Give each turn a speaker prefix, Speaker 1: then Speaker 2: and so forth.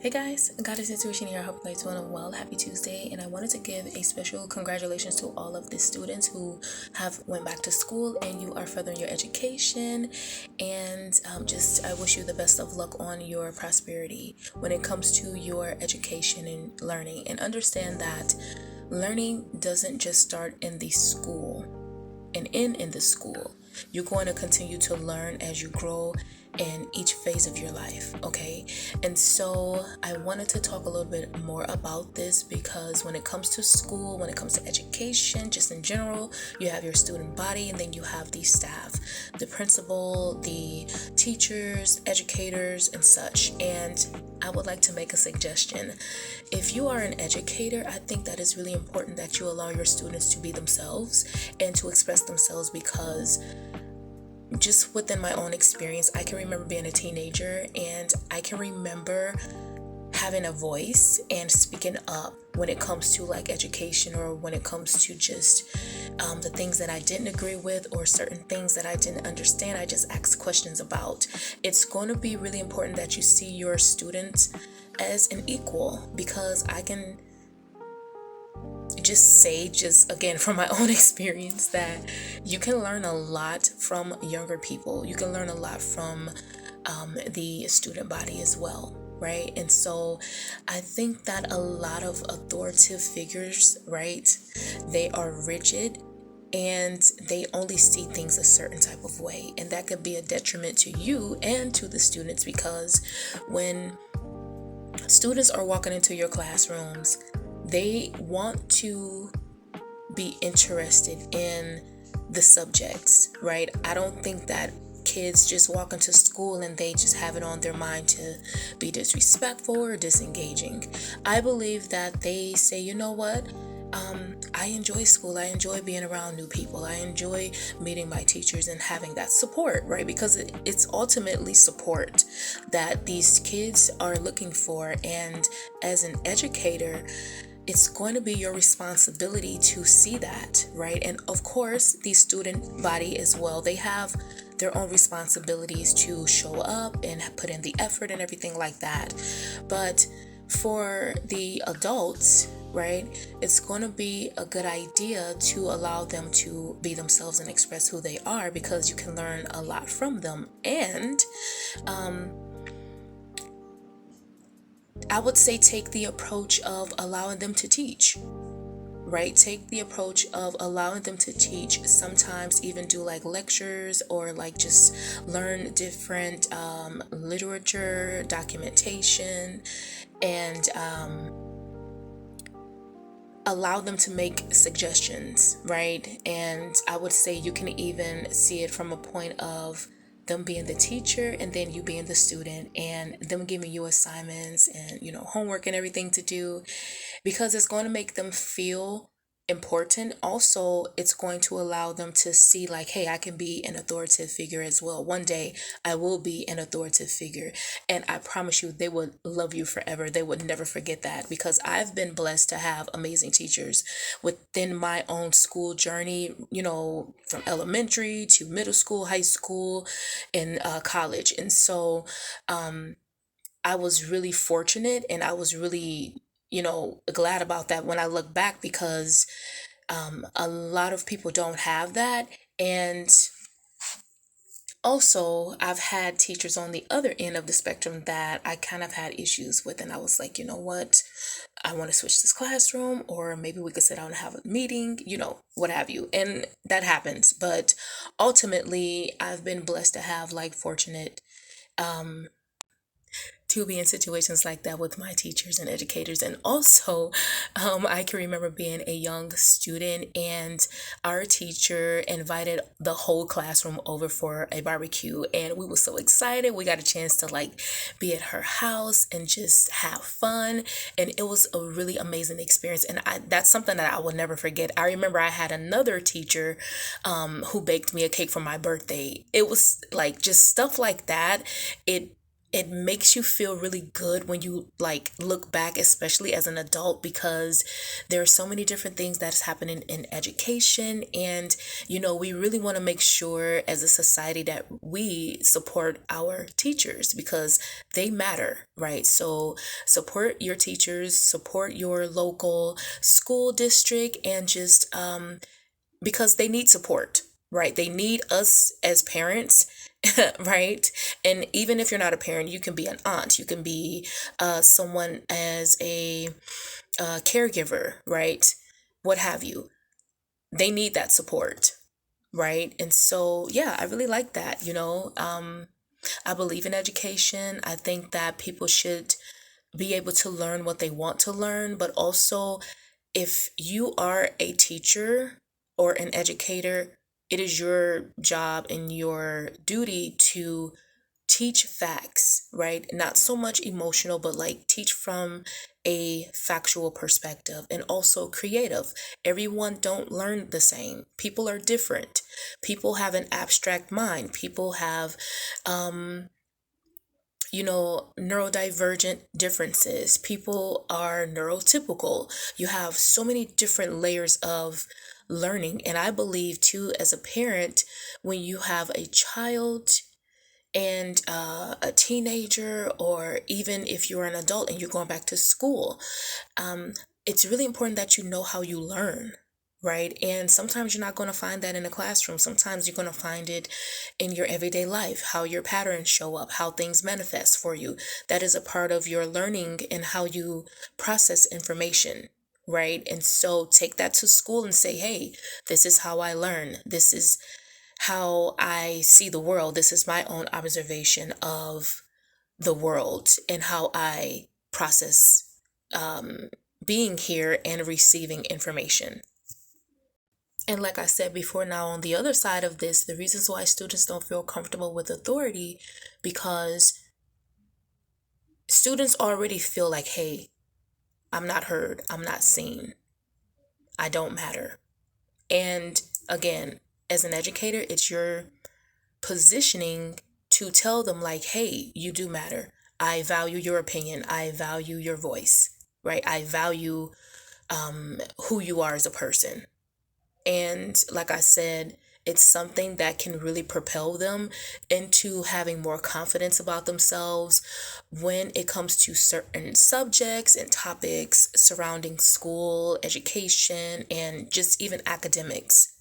Speaker 1: Hey guys, Goddess Intuition here. I hope you guys doing well. Happy Tuesday, and I wanted to give a special congratulations to all of the students who have went back to school and you are furthering your education. And I wish you the best of luck on your prosperity when it comes to your education and learning. And understand that learning doesn't just start in the school and in the school. You're going to continue to learn as you grow in each phase of your life, okay? And so I wanted to talk a little bit more about this because when it comes to school, when it comes to education, just in general, you have your student body and then you have the staff, the principal, the teachers, educators, and such. And I would like to make a suggestion. If you are an educator, I think that it's really important that you allow your students to be themselves and to express themselves, because just within my own experience, I can remember being a teenager and I can remember having a voice and speaking up when it comes to like education, or when it comes to just the things that I didn't agree with or certain things that I didn't understand. I just asked questions about. It's going to be really important that you see your students as an equal, because I can just say, just again from my own experience, that you can learn a lot from younger people. You can learn a lot from the student body as well, right? And so I think that a lot of authoritative figures, right, they are rigid and they only see things a certain type of way, and that could be a detriment to you and to the students, because when students are walking into your classrooms, they want to be interested in the subjects, right? I don't think that kids just walk into school and they just have it on their mind to be disrespectful or disengaging. I believe that they say, you know what? I enjoy school. I enjoy being around new people. I enjoy meeting my teachers and having that support, right? Because it's ultimately support that these kids are looking for. And as an educator, it's going to be your responsibility to see that, right? And of course, the student body as well, they have their own responsibilities to show up and put in the effort and everything like that. But for the adults, right, it's going to be a good idea to allow them to be themselves and express who they are, because you can learn a lot from them. And I would say take the approach of allowing them to teach, right? Take the approach of allowing them to teach. Sometimes even do like lectures, or like just learn different literature, documentation, and allow them to make suggestions, right? And I would say you can even see it from a point of them being the teacher and then you being the student, and them giving you assignments and homework and everything to do, because it's going to make them feel important. Also, it's going to allow them to see like, hey, I can be an authoritative figure as well. One day I will be an authoritative figure, and I promise you they would love you forever. They would never forget that, because I've been blessed to have amazing teachers within my own school journey, from elementary to middle school, high school, and college. And so I was really fortunate, and I was really glad about that when I look back, because a lot of people don't have that. And also, I've had teachers on the other end of the spectrum that I kind of had issues with, and I was like, you know what? I want to switch this classroom, or maybe we could sit down and have a meeting, what have you. And that happens. But ultimately, I've been blessed to have like fortunate to be in situations like that with my teachers and educators. And also, I can remember being a young student and our teacher invited the whole classroom over for a barbecue, and we were so excited. We got a chance to like be at her house and just have fun, and it was a really amazing experience. And that's something that I will never forget. I remember I had another teacher who baked me a cake for my birthday. It was like just stuff like that. it makes you feel really good when you like look back, especially as an adult, because there are so many different things that's happening in education. And we really want to make sure as a society that we support our teachers because they matter, right? So support your teachers, support your local school district, and just because they need support, right? They need us as parents, right? And even if you're not a parent, you can be an aunt, you can be someone as a caregiver, right? What have you. They need that support, right? And so, yeah, I really like that, I believe in education. I think that people should be able to learn what they want to learn, but also if you are a teacher or an educator, it is your job and your duty to teach facts, right? Not so much emotional, but like teach from a factual perspective and also creative. Everyone don't learn the same. People are different. People have an abstract mind. People have neurodivergent differences. People are neurotypical. You have so many different layers of learning. And I believe, too, as a parent, when you have a child and a teenager, or even if you're an adult and you're going back to school, it's really important that you know how you learn, right? And sometimes you're not going to find that in a classroom. Sometimes you're going to find it in your everyday life, how your patterns show up, how things manifest for you. That is a part of your learning and how you process information, right? And so take that to school and say, hey, this is how I learn. This is how I see the world. This is my own observation of the world and how I process being here and receiving information. And like I said before, now on the other side of this, the reasons why students don't feel comfortable with authority, because students already feel like, hey, I'm not heard, I'm not seen, I don't matter. And again, as an educator, it's your positioning to tell them like, hey, you do matter. I value your opinion. I value your voice, right? I value who you are as a person. And like I said, it's something that can really propel them into having more confidence about themselves when it comes to certain subjects and topics surrounding school, education, and just even academics.